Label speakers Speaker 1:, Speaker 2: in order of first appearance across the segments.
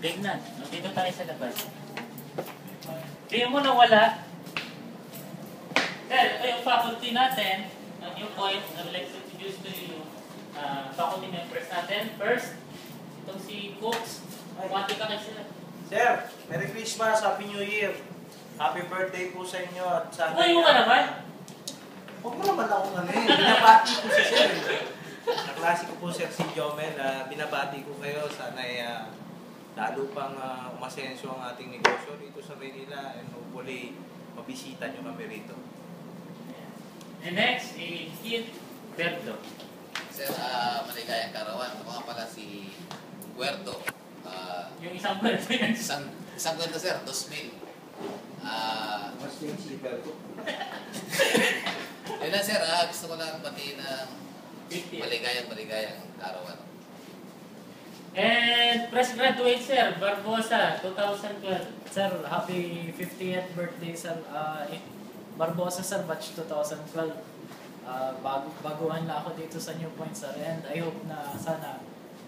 Speaker 1: tignan. Dito tayo sa labas. Di mo nawala. Sir, ito yung faculty natin. Ang new point, I would like to introduce to you faculty members natin. First, itong si Cooks. Pati ka kay sir.
Speaker 2: Sir, Merry Christmas, Happy New Year. Happy birthday po sa inyo at sana...
Speaker 1: Ngayon ka naman.
Speaker 2: Huwag mo naman akong ano eh. Binabati ko si sir. Naklase ko po sir si Jomel. Binabati ko kayo. Sana lalo pang umasenso ang ating negosyo dito sa Manila. And hopefully, mabisita nyo kami rito.
Speaker 1: And next, Keith Berto.
Speaker 3: Sir, maligayang karawan. Ako nga pala si Huerto.
Speaker 1: Yung isang Berto yan.
Speaker 3: Isang Huerto, sir. 2,000.
Speaker 2: Mas yung si Berto.
Speaker 3: Yun lang, sir. Gusto ko lang batiin ng maligayang karawan.
Speaker 1: And fresh graduate, sir. Barbosa, 2012.
Speaker 4: Sir, happy 50th birthday, sir. Barbosa, sir, batch 2012. Baguhan na ako dito sa New Point, sir. And I hope na sana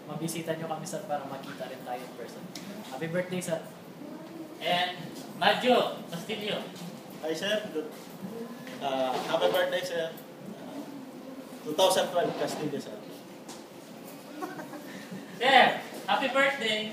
Speaker 4: mabisita nyo kami, sir, para makita rin tayo in person. Happy birthday, sir.
Speaker 1: And Majo Castillo.
Speaker 5: Hi sir, good. Happy birthday sir. 2012 Castillo sir.
Speaker 1: Sir, happy birthday.